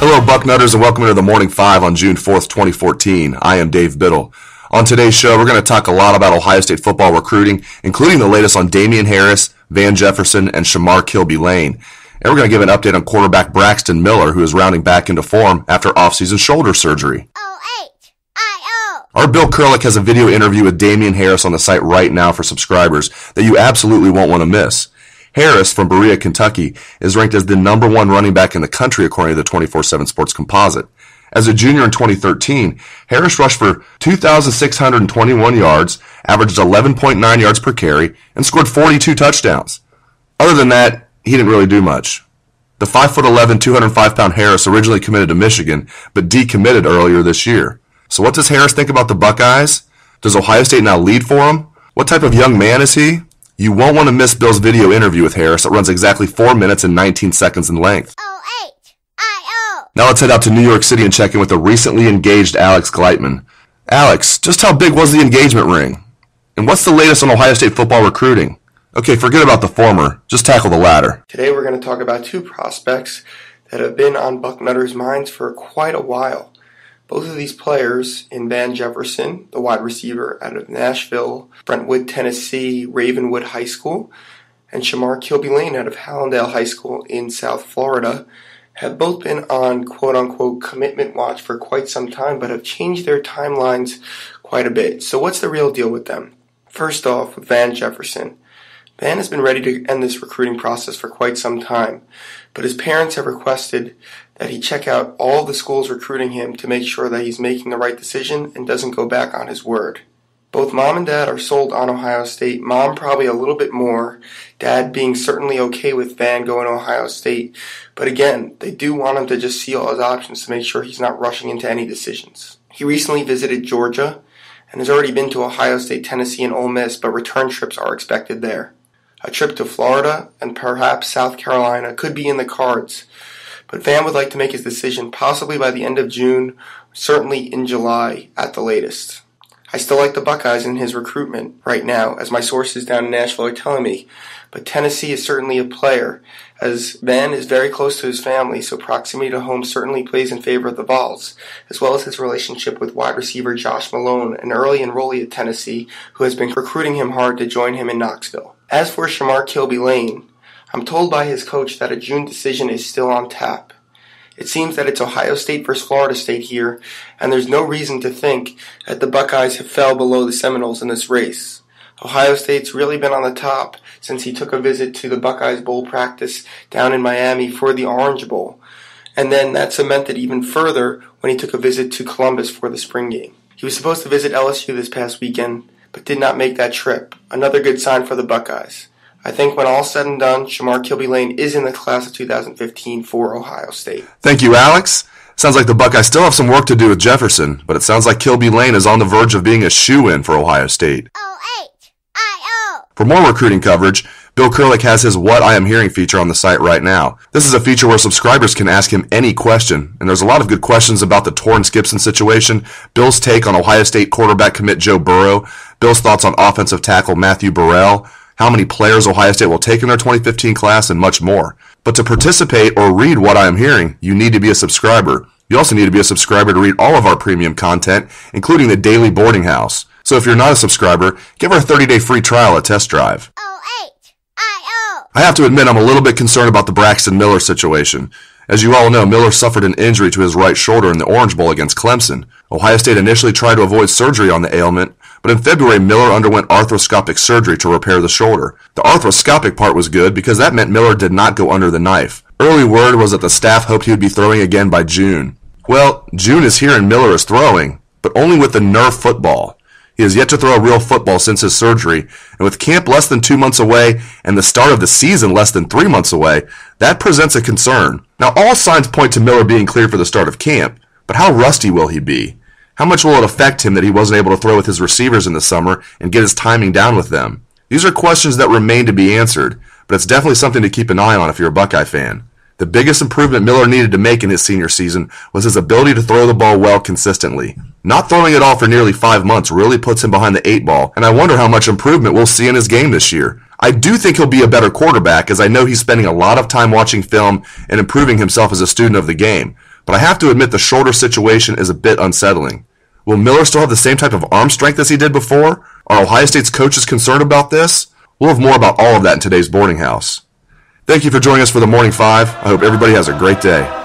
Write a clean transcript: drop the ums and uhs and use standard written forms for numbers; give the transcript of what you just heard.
Hello, Bucknutters, and welcome to the Morning Five on June 4th, 2014. I am Dave Biddle. On today's show, we're going to talk a lot about Ohio State football recruiting, including the latest on Damien Harris, Van Jefferson, and Shamar Kilby-Lane. And we're going to give an update on quarterback Braxton Miller, who is rounding back into form after offseason shoulder surgery. O-H-I-O. Our Bill Kurlick has a video interview with Damien Harris on the site right now for subscribers that you absolutely won't want to miss. Harris from Berea, Kentucky, is ranked as the number one running back in the country according to the 24/7 Sports Composite. As a junior in 2013, Harris rushed for 2,621 yards, averaged 11.9 yards per carry, and scored 42 touchdowns. Other than that, he didn't really do much. The 5'11", 205-pound Harris originally committed to Michigan, but decommitted earlier this year. So what does Harris think about the Buckeyes? Does Ohio State now lead for him? What type of young man is he? You won't want to miss Bill's video interview with Harris that runs exactly 4 minutes and 19 seconds in length. O-H-I-O. Now let's head out to New York City and check in with the recently engaged Alex Gleitman. Alex, just how big was the engagement ring? And what's the latest on Ohio State football recruiting? Okay, forget about the former. Just tackle the latter. Today we're going to talk about two prospects that have been on Bucknutters' minds for quite a while. Both of these players in Van Jefferson, the wide receiver out of Nashville, Brentwood, Tennessee, Ravenwood High School, and Shamar Kilby-Lane out of Hallandale High School in South Florida, have both been on quote-unquote commitment watch for quite some time, but have changed their timelines quite a bit. So what's the real deal with them? First off, with Van Jefferson. Van has been ready to end this recruiting process for quite some time, but his parents have requested that he check out all the schools recruiting him to make sure that he's making the right decision and doesn't go back on his word. Both mom and dad are sold on Ohio State, mom probably a little bit more, dad being certainly okay with Van going to Ohio State, but again, they do want him to just see all his options to make sure he's not rushing into any decisions. He recently visited Georgia and has already been to Ohio State, Tennessee, and Ole Miss, but return trips are expected there. A trip to Florida and perhaps South Carolina could be in the cards, but Van would like to make his decision possibly by the end of June, certainly in July at the latest. I still like the Buckeyes in his recruitment right now, as my sources down in Nashville are telling me, but Tennessee is certainly a player, as Van is very close to his family, so proximity to home certainly plays in favor of the Vols, as well as his relationship with wide receiver Josh Malone, an early enrollee at Tennessee, who has been recruiting him hard to join him in Knoxville. As for Shamar Kilby-Lane, I'm told by his coach that a June decision is still on tap. It seems that it's Ohio State versus Florida State here, and there's no reason to think that the Buckeyes have fell below the Seminoles in this race. Ohio State's really been on the top since he took a visit to the Buckeyes Bowl practice down in Miami for the Orange Bowl, and then that cemented even further when he took a visit to Columbus for the spring game. He was supposed to visit LSU this past weekend, but did not make that trip. Another good sign for the Buckeyes. I think when all's said and done, Shamar Kilby-Lane is in the class of 2015 for Ohio State. Thank you, Alex. Sounds like the Buckeyes still have some work to do with Jefferson, but it sounds like Kilby-Lane is on the verge of being a shoo-in for Ohio State. O-H-I-O. For more recruiting coverage, Bill Kurlick has his What I Am Hearing feature on the site right now. This is a feature where subscribers can ask him any question, and there's a lot of good questions about the Torrance Gibson situation, Bill's take on Ohio State quarterback commit Joe Burrow, Bill's thoughts on offensive tackle Matthew Burrell, how many players Ohio State will take in their 2015 class, and much more. But to participate or read What I Am Hearing, you need to be a subscriber. You also need to be a subscriber to read all of our premium content, including the Daily Boarding House. So if you're not a subscriber, give our 30-day free trial a test drive. O-H-I-O. I have to admit I'm a little bit concerned about the Braxton Miller situation. As you all know, Miller suffered an injury to his right shoulder in the Orange Bowl against Clemson. Ohio State initially tried to avoid surgery on the ailment, but in February, Miller underwent arthroscopic surgery to repair the shoulder. The arthroscopic part was good because that meant Miller did not go under the knife. Early word was that the staff hoped he would be throwing again by June. Well, June is here and Miller is throwing, but only with the Nerf football. He has yet to throw a real football since his surgery, and with camp less than 2 months away and the start of the season less than 3 months away, that presents a concern. Now, all signs point to Miller being cleared for the start of camp, but how rusty will he be? How much will it affect him that he wasn't able to throw with his receivers in the summer and get his timing down with them? These are questions that remain to be answered, but it's definitely something to keep an eye on if you're a Buckeye fan. The biggest improvement Miller needed to make in his senior season was his ability to throw the ball well consistently. Not throwing it all for nearly 5 months really puts him behind the 8 ball, and I wonder how much improvement we'll see in his game this year. I do think he'll be a better quarterback, as I know he's spending a lot of time watching film and improving himself as a student of the game. but I have to admit the shoulder situation is a bit unsettling. Will Miller still have the same type of arm strength as he did before? Are Ohio State's coaches concerned about this? We'll have more about all of that in today's Boarding House. Thank you for joining us for the Morning Five. I hope everybody has a great day.